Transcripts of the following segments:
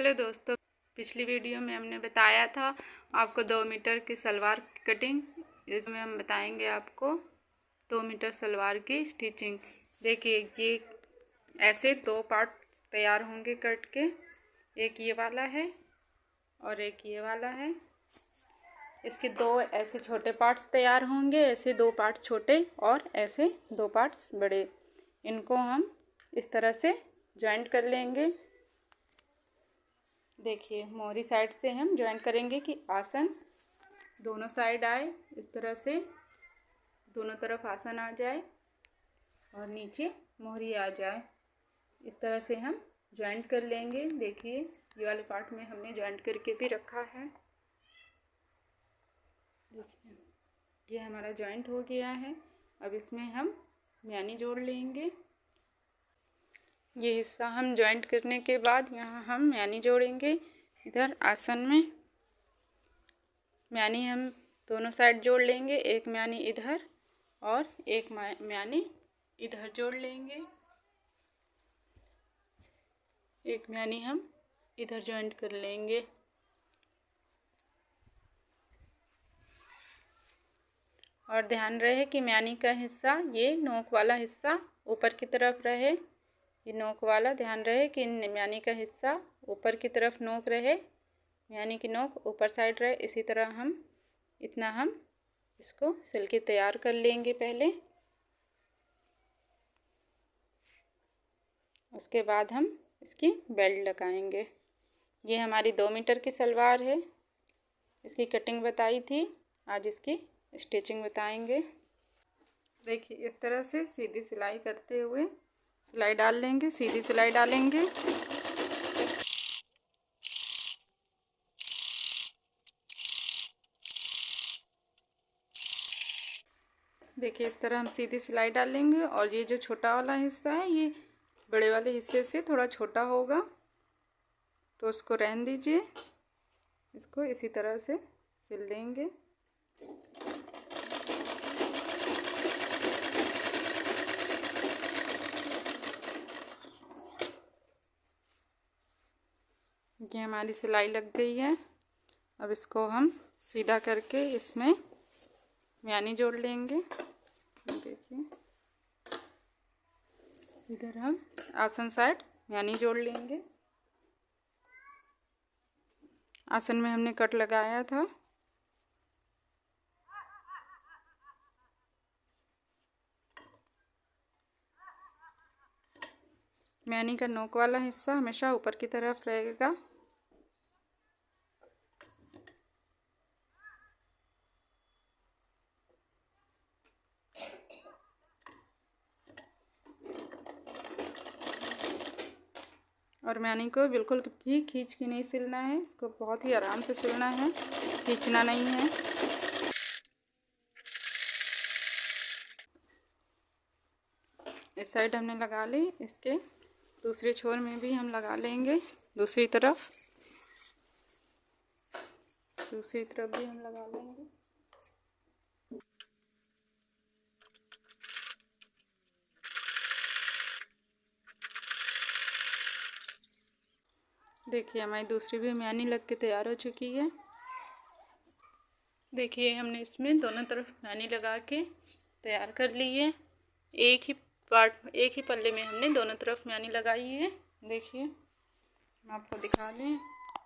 Hello दोस्तों, पिछली video में हमने बताया था आपको 2 मीटर की सलवार की कटिंग। इसमें हम बताएंगे आपको 2 मीटर सलवार की स्टिचिंग। देखिए, ये ऐसे 2 पार्ट तैयार होंगे कट के। एक ये वाला है और एक ये वाला है। इसके 2 ऐसे छोटे पार्ट्स तैयार होंगे, ऐसे 2 पार्ट छोटे और ऐसे 2 पार्ट्स बड़े। इनको हम इस तरह से जॉइंट कर लेंगे। देखिए, मोहरी साइड से हम जॉइंट करेंगे कि आसन दोनों साइड आए, इस तरह से दोनों तरफ आसन आ जाए और नीचे मोहरी आ जाए। इस तरह से हम जॉइंट कर लेंगे। देखिए, ये वाले पार्ट में हमने जॉइंट करके भी रखा है। देखिए, ये हमारा जॉइंट हो गया है। अब इसमें हम म्यानी जोड़ लेंगे। ये हिस्सा हम जॉइंट करने के बाद यहाँ हम म्यानी जोड़ेंगे। इधर आसन में म्यानी हम दोनों साइड जोड़ लेंगे। एक म्यानी इधर और एक म्यानी इधर जोड़ लेंगे। एक म्यानी हम इधर जॉइंट कर लेंगे। और ध्यान रहे कि म्यानी का हिस्सा, ये नोक वाला हिस्सा ऊपर की तरफ रहे। ये नोक वाला, ध्यान रहे कि म्यानी का हिस्सा ऊपर की तरफ नोक रहे, म्यानी की नोक ऊपर साइड रहे। इसी तरह हम इसको सिल के तैयार कर लेंगे पहले। उसके बाद हम इसकी बेल्ट लगाएंगे। ये हमारी 2 मीटर की सलवार है। इसकी कटिंग बताई थी, आज इसकी स्टिचिंग बताएंगे। देखिए, इस तरह से सीधी सिलाई करते हुए सिलाई डाल लेंगे, सीधी सिलाई डालेंगे। देखिए, इस तरह हम सीधी सिलाई डालेंगे। और ये जो छोटा वाला हिस्सा है, ये बड़े वाले हिस्से से थोड़ा छोटा होगा, तो उसको रहने दीजिए। इसको इसी तरह से सिल देंगे। ये हमारी सिलाई लग गई है। अब इसको हम सीधा करके इसमें म्यानी जोड़ लेंगे। देखिए, इधर हम आसन साइड म्यानी जोड़ लेंगे। आसन में हमने कट लगाया था। म्यानी का नोक वाला हिस्सा हमेशा ऊपर की तरफ रहेगा। और म्यानी को बिल्कुल भी खींच के नहीं सिलना है, इसको बहुत ही आराम से सिलना है, खींचना नहीं है। इस साइड हमने लगा ली, इसके दूसरे छोर में भी हम लगा लेंगे। दूसरी तरफ भी हम लगा लेंगे। देखिए, हमारी दूसरी भी म्यानी लग के तैयार हो चुकी है। देखिए, हमने इसमें दोनों तरफ म्यानी लगा के तैयार कर ली है। एक ही पल्ले में हमने दोनों तरफ म्यानी लगाई है। देखिए, हम आपको दिखा दें,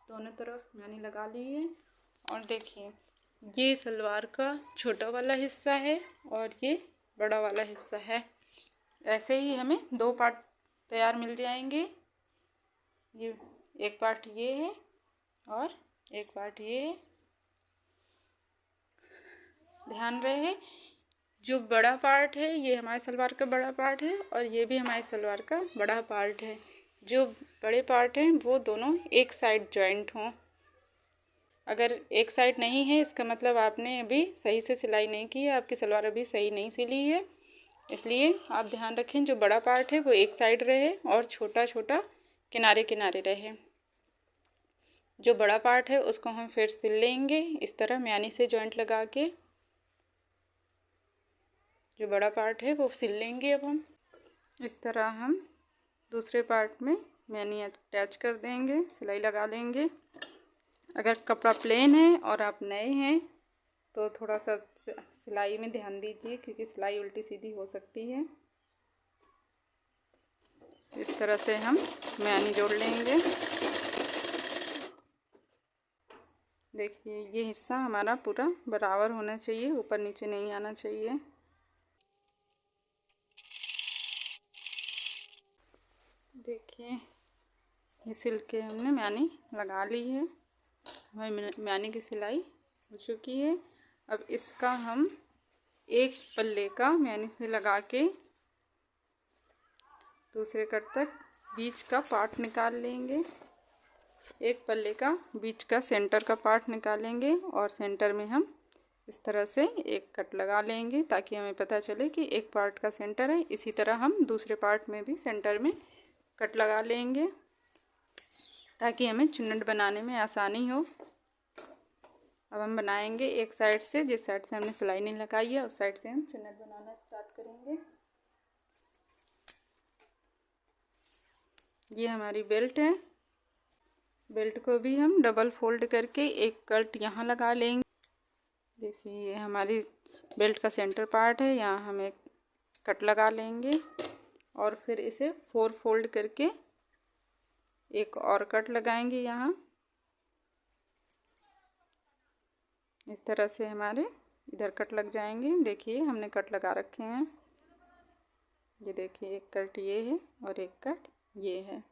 दोनों तरफ म्यानी लगा ली है। और देखिए, ये सलवार का छोटा वाला हिस्सा है और ये बड़ा वाला हिस्सा है। ऐसे ही हमें 2 पार्ट तैयार मिल जाएंगे। ये एक पार्ट ये है और एक पार्ट ये है। ध्यान रहे, जो बड़ा पार्ट है ये हमारे सलवार का बड़ा पार्ट है और ये भी हमारे सलवार का बड़ा पार्ट है। जो बड़े पार्ट हैं वो दोनों एक साइड जॉइंट हों। अगर एक साइड नहीं है, इसका मतलब आपने अभी सही से सिलाई नहीं की है, आपकी सलवार अभी सही नहीं सिली है। इसलिए आप ध्यान रखें, जो बड़ा पार्ट है वो एक साइड रहे और छोटा छोटा किनारे किनारे रहे। जो बड़ा पार्ट है उसको हम फिर सिल लेंगे इस तरह म्यानी से जॉइंट लगा के। जो बड़ा पार्ट है वो सिल लेंगे अब हम। इस तरह हम दूसरे पार्ट में मैनी अटैच कर देंगे, सिलाई लगा देंगे। अगर कपड़ा प्लेन है और आप नए हैं तो थोड़ा सा सिलाई में ध्यान दीजिए, क्योंकि सिलाई उल्टी सीधी हो सकती है। इस तरह से हम मैनी जोड़ लेंगे। देखिए ये हिस्सा हमारा पूरा बराबर होना चाहिए, ऊपर नीचे नहीं आना चाहिए। देखिए ये सिल के हमने मैनी लगा ली है, हमारी मैनी की सिलाई हो चुकी है। अब इसका हम एक पल्ले का मैनी से लगा के दूसरे कट तक बीच का पार्ट निकाल लेंगे। एक पल्ले का बीच का सेंटर का पार्ट निकालेंगे और सेंटर में हम इस तरह से एक कट लगा लेंगे, ताकि हमें पता चले कि एक पार्ट का सेंटर है। इसी तरह हम दूसरे पार्ट में भी सेंटर में कट लगा लेंगे, ताकि हमें चुन्नट बनाने में आसानी हो। अब हम बनाएंगे एक साइड से, जिस साइड से हमने सिलाई नहीं लगाई है उस साइड से हम चुन्नट बनाना स्टार्ट करेंगे। ये हमारी बेल्ट है, बेल्ट को भी हम डबल फोल्ड करके एक कट यहाँ लगा लेंगे। देखिए ये हमारी बेल्ट का सेंटर पार्ट है, यहाँ हम एक कट लगा लेंगे और फिर इसे 4 फोल्ड करके एक और कट लगाएंगे। यहाँ इस तरह से हमारे इधर कट लग जाएंगे। देखिए हमने कट लगा रखे हैं। ये देखिए एक कट ये है और एक कट ये है।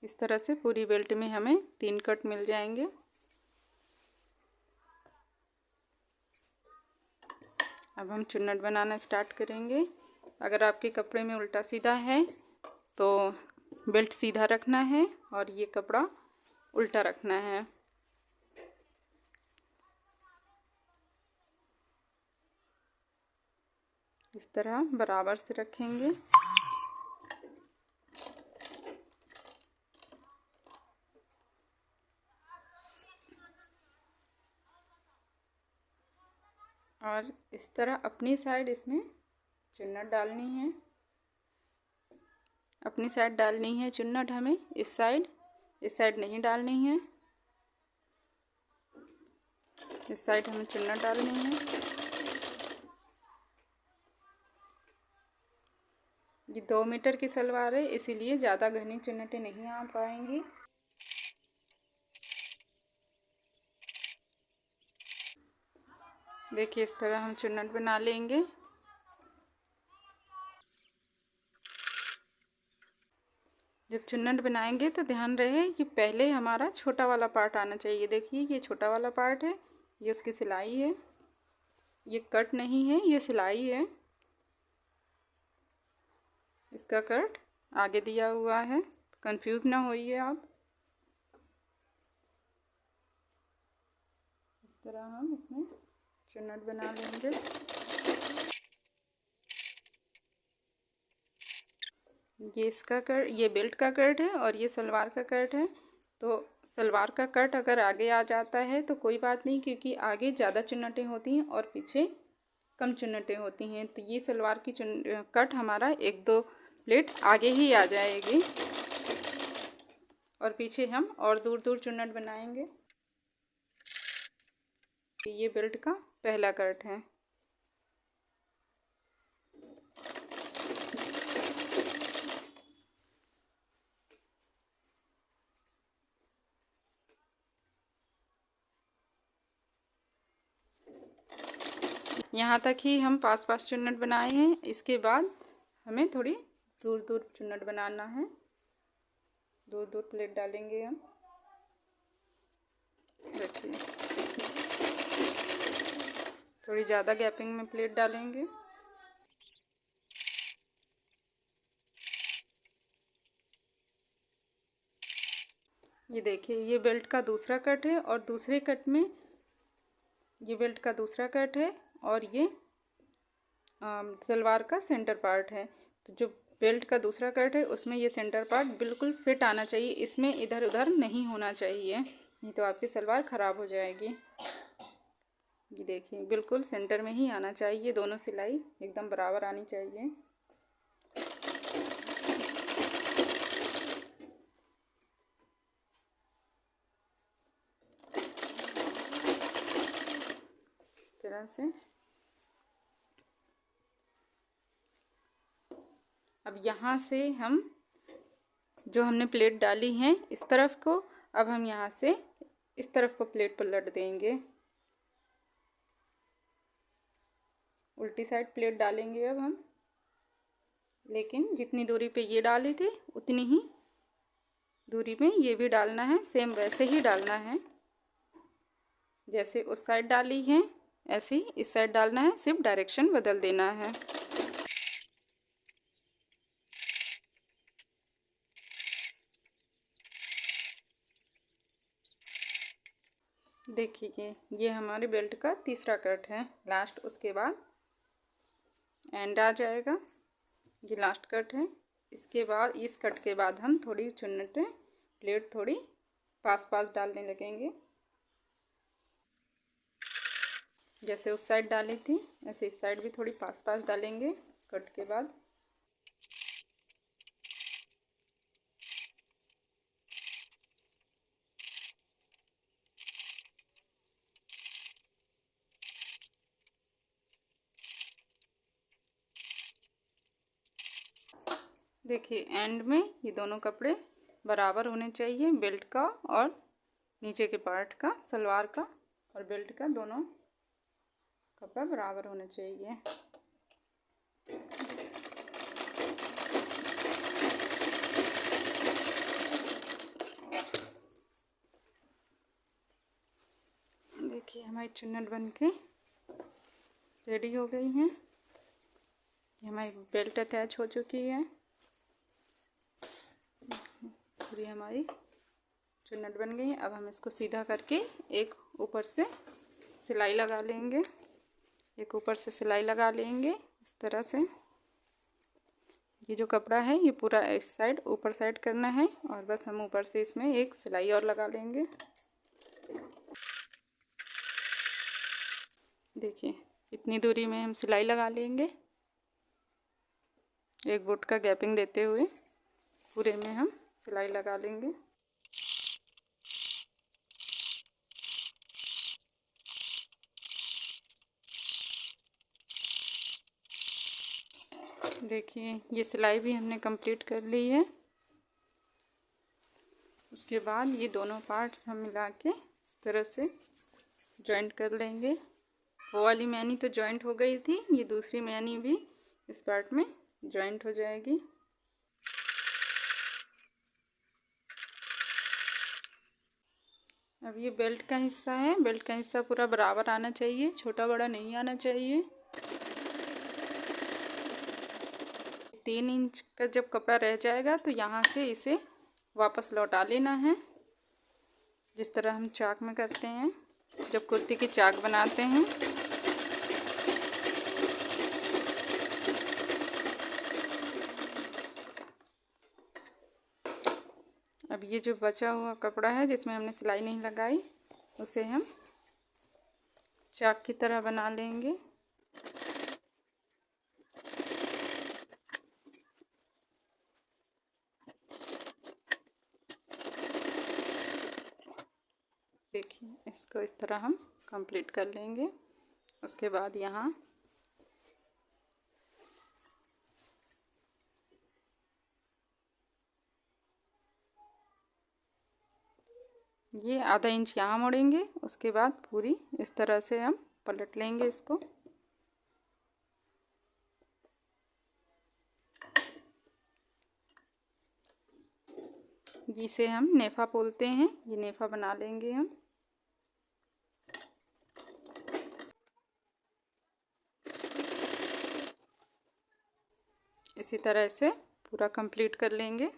इस तरह से पूरी बेल्ट में हमें 3 कट मिल जाएंगे। अब हम चुन्नट बनाना स्टार्ट करेंगे। अगर आपके कपड़े में उल्टा सीधा है तो बेल्ट सीधा रखना है और ये कपड़ा उल्टा रखना है। इस तरह बराबर से रखेंगे। और इस तरह अपनी साइड इसमें चुन्नट डालनी है। अपनी साइड डालनी है चुन्नट हमें, इस साइड नहीं डालनी है। इस साइड हमें चुन्नट डालनी है। ये 2 मीटर की सलवार है, इसीलिए ज़्यादा घनी चुन्नटें नहीं आ पाएंगी। देखिए इस तरह हम चुन्नट बना लेंगे। जब चुन्नट बनाएंगे तो ध्यान रहे कि पहले हमारा छोटा वाला पार्ट आना चाहिए। देखिए ये छोटा वाला पार्ट है, ये उसकी सिलाई है, ये कट नहीं है, ये सिलाई है। इसका कट आगे दिया हुआ है, कंफ्यूज ना होइए आप। इस तरह हम इसमें चुन्नट बना लेंगे। ये इसका कट, ये बेल्ट का कट है और ये सलवार का कट है। तो सलवार का कट अगर आगे आ जाता है तो कोई बात नहीं, क्योंकि आगे ज़्यादा चुन्नटें होती हैं और पीछे कम चुन्नटें होती हैं। तो ये सलवार की कट हमारा 1-2 प्लेट आगे ही आ जाएगी और पीछे हम और दूर दूर चुन्नट बनाएंगे। ये बेल्ट का पहला कट है। यहाँ तक ही हम पास पास चुन्नट बनाए हैं। इसके बाद हमें थोड़ी दूर दूर चुन्नट बनाना है। दूर दूर प्लेट डालेंगे हम। देखिए थोड़ी ज़्यादा गैपिंग में प्लेट डालेंगे। ये देखिए ये बेल्ट का दूसरा कट है और दूसरे कट में ये बेल्ट का दूसरा कट है और ये सलवार का सेंटर पार्ट है। तो जो बेल्ट का दूसरा कट है उसमें ये सेंटर पार्ट बिल्कुल फिट आना चाहिए, इसमें इधर उधर नहीं होना चाहिए, नहीं तो आपकी सलवार ख़राब हो जाएगी। ये देखिए बिल्कुल सेंटर में ही आना चाहिए, दोनों सिलाई एकदम बराबर आनी चाहिए। तरह से। अब यहाँ से हम जो हमने प्लेट डाली है इस तरफ को, अब हम यहाँ से इस तरफ को प्लेट पलट देंगे। उल्टी साइड प्लेट डालेंगे अब हम, लेकिन जितनी दूरी पे ये डाली थी उतनी ही दूरी में ये भी डालना है। सेम वैसे ही डालना है जैसे उस साइड डाली है, ऐसे ही इस साइड डालना है, सिर्फ डायरेक्शन बदल देना है। देखिए ये हमारे बेल्ट का तीसरा कट है लास्ट, उसके बाद एंड आ जाएगा। ये लास्ट कट है। इसके बाद इस कट के बाद हम थोड़ी चुन्नटें प्लेट थोड़ी पास पास डालने लगेंगे। जैसे उस साइड डाली थी ऐसे इस साइड भी थोड़ी पास पास डालेंगे कट के बाद। देखिए एंड में ये दोनों कपड़े बराबर होने चाहिए, बेल्ट का और नीचे के पार्ट का, सलवार का और बेल्ट का, दोनों कपड़ा बराबर होने चाहिए। देखिए हमारी चुन्नट बन के रेडी हो गई हैं। हमारी बेल्ट अटैच हो चुकी है। पूरी हमारी चुन्नट बन गई है। अब हम इसको सीधा करके एक ऊपर से सिलाई लगा लेंगे, एक ऊपर से सिलाई लगा लेंगे इस तरह से। ये जो कपड़ा है ये पूरा इस साइड ऊपर साइड करना है और बस हम ऊपर से इसमें एक सिलाई और लगा लेंगे। देखिए इतनी दूरी में हम सिलाई लगा लेंगे, एक बुट का गैपिंग देते हुए पूरे में हम सिलाई लगा लेंगे। देखिए ये सिलाई भी हमने कंप्लीट कर ली है। उसके बाद ये दोनों पार्ट्स हम मिला के इस तरह से जॉइंट कर लेंगे। वो वाली मैनी तो जॉइंट हो गई थी, ये दूसरी मैनी भी इस पार्ट में जॉइंट हो जाएगी। अब ये बेल्ट का हिस्सा है, बेल्ट का हिस्सा पूरा बराबर आना चाहिए, छोटा बड़ा नहीं आना चाहिए। 3 इंच का जब कपड़ा रह जाएगा तो यहाँ से इसे वापस लौटा लेना है, जिस तरह हम चाक में करते हैं जब कुर्ती की चाक बनाते हैं। अब ये जो बचा हुआ कपड़ा है जिसमें हमने सिलाई नहीं लगाई उसे हम चाक की तरह बना लेंगे। देखिए इसको इस तरह हम कंप्लीट कर लेंगे। उसके बाद यहाँ ये आधा इंच यहाँ मोड़ेंगे, उसके बाद पूरी इस तरह से हम पलट लेंगे इसको। जिसे हम नेफा बोलते हैं, ये नेफा बना लेंगे हम। इसी तरह से पूरा कंप्लीट कर लेंगे।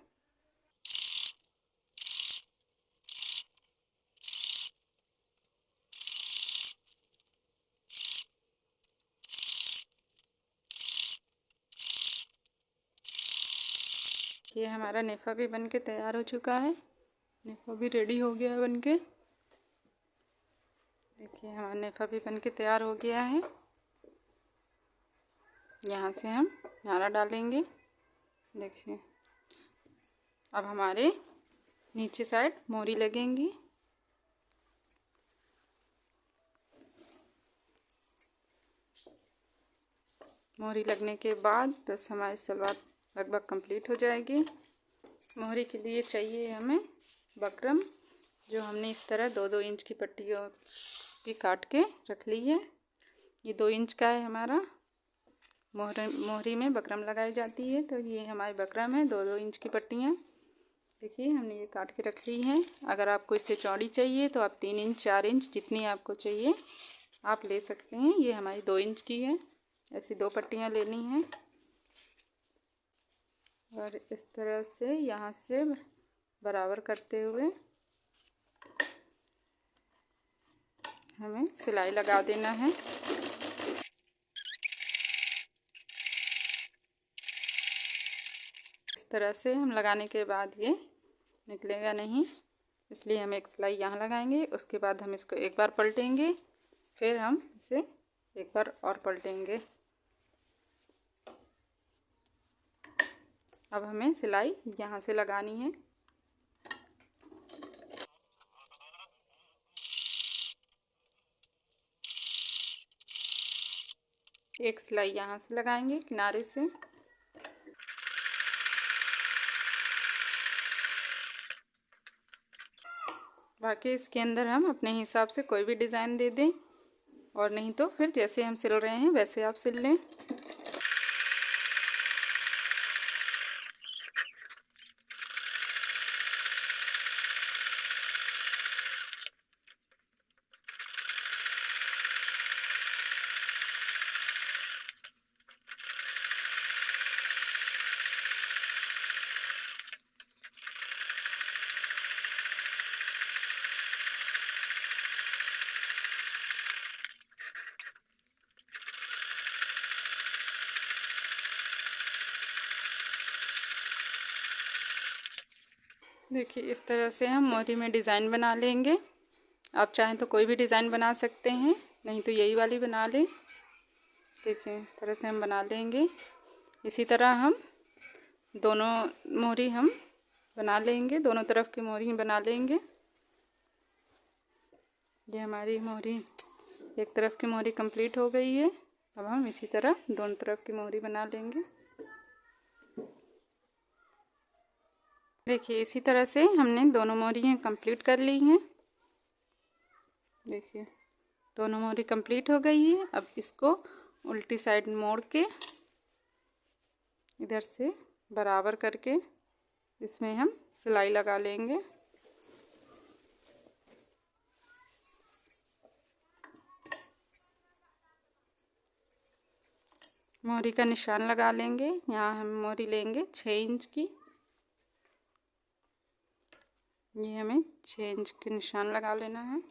ये हमारा नेफा भी बनके तैयार हो चुका है, नेफा भी रेडी हो गया है बनके। देखिए हमारा नेफा भी बनके तैयार हो गया है। यहाँ से हम नारा डालेंगे। देखिए अब हमारे नीचे साइड मोरी लगेंगी। मोहरी लगने के बाद बस हमारी सलवार लगभग कंप्लीट हो जाएगी। मोहरी के लिए चाहिए हमें बकरम, जो हमने इस तरह 2-2 इंच की पट्टियों की काट के रख ली है। ये 2 इंच का है हमारा। मोहरी में बकरम लगाई जाती है, तो ये हमारी बकरम है 2-2 इंच की पट्टियाँ। देखिए हमने ये काट के रख ली है। अगर आपको इससे चौड़ी चाहिए तो आप 3 इंच 4 इंच जितनी आपको चाहिए आप ले सकते हैं। ये हमारी 2 इंच की है। ऐसी 2 पट्टियाँ लेनी हैं और इस तरह से यहाँ से बराबर करते हुए हमें सिलाई लगा देना है। इस तरह से हम लगाने के बाद ये निकलेगा नहीं, इसलिए हम एक सिलाई यहाँ लगाएंगे। उसके बाद हम इसको एक बार पलटेंगे, फिर हम इसे एक बार और पलटेंगे। अब हमें सिलाई यहाँ से लगानी है। एक सिलाई यहाँ से लगाएंगे किनारे से। बाकी इसके अंदर हम अपने हिसाब से कोई भी डिज़ाइन दे दें, और नहीं तो फिर जैसे हम सिल रहे हैं वैसे आप सिल लें। देखिए इस तरह से हम मोहरी में डिज़ाइन बना लेंगे। आप चाहें तो कोई भी डिज़ाइन बना सकते हैं, नहीं तो यही वाली बना लें। देखिए इस तरह से हम बना लेंगे। इसी तरह हम दोनों मोहरी हम बना लेंगे, दोनों तरफ की मोहरी बना लेंगे। ये हमारी मोहरी एक तरफ की मोहरी कंप्लीट हो गई है। अब हम इसी तरह दोनों तरफ की मोहरी बना लेंगे। देखिए इसी तरह से हमने दोनों मोहरियाँ कंप्लीट कर ली हैं। देखिए दोनों मोहरी कंप्लीट हो गई है। अब इसको उल्टी साइड मोड़ के इधर से बराबर करके इसमें हम सिलाई लगा लेंगे। मोहरी का निशान लगा लेंगे। यहाँ हम मोहरी लेंगे 6 इंच की। ये हमें 6 इंच के निशान लगा लेना है।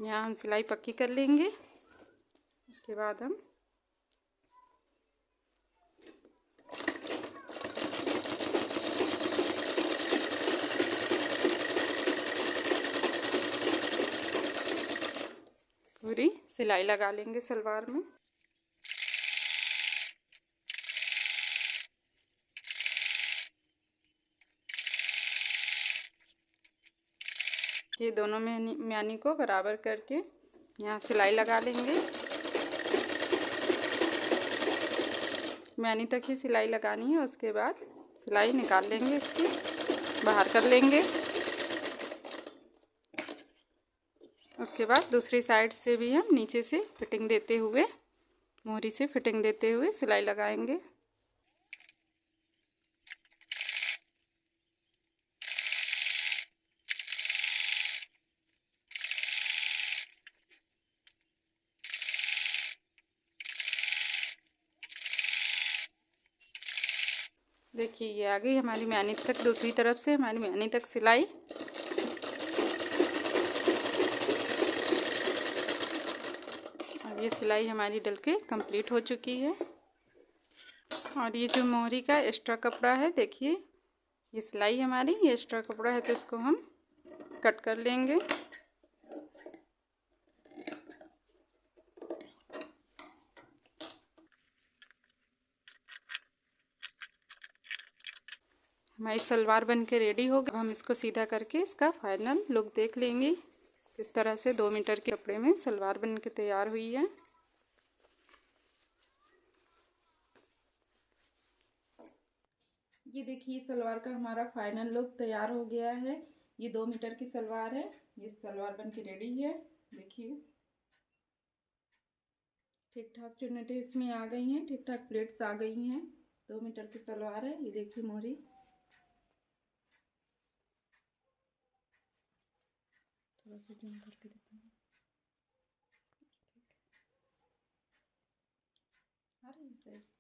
यहाँ हम सिलाई पक्की कर लेंगे। उसके बाद हम पूरी सिलाई लगा लेंगे सलवार में। ये दोनों म्यानी को बराबर करके यहाँ सिलाई लगा लेंगे। म्यानी तक ही सिलाई लगानी है। उसके बाद सिलाई निकाल लेंगे, इसकी बाहर कर लेंगे। उसके बाद दूसरी साइड से भी हम नीचे से फिटिंग देते हुए, मोहरी से फिटिंग देते हुए सिलाई लगाएंगे। देखिए ये आ गई हमारी म्यानी तक, दूसरी तरफ से हमारी म्यानी तक सिलाई। और ये सिलाई हमारी डल के कंप्लीट हो चुकी है। और ये जो मोहरी का एक्स्ट्रा कपड़ा है, देखिए ये सिलाई हमारी, ये एक्स्ट्रा कपड़ा है तो इसको हम कट कर लेंगे। हमारी सलवार बन के रेडी हो गई। अब हम इसको सीधा करके इसका फाइनल लुक देख लेंगे। इस तरह से 2 मीटर के कपड़े में सलवार बन के तैयार हुई है। ये देखिए सलवार का हमारा फाइनल लुक तैयार हो गया है। ये 2 मीटर की सलवार है। ये सलवार बन के रेडी है। देखिए ठीक ठाक चुन्नटें इसमें आ गई हैं, ठीक ठाक प्लेट्स आ गई हैं। 2 मीटर की सलवार है। ये देखिए मोहरी, थोड़ा सा जूम करके दिखाऊं। आ रही है सही।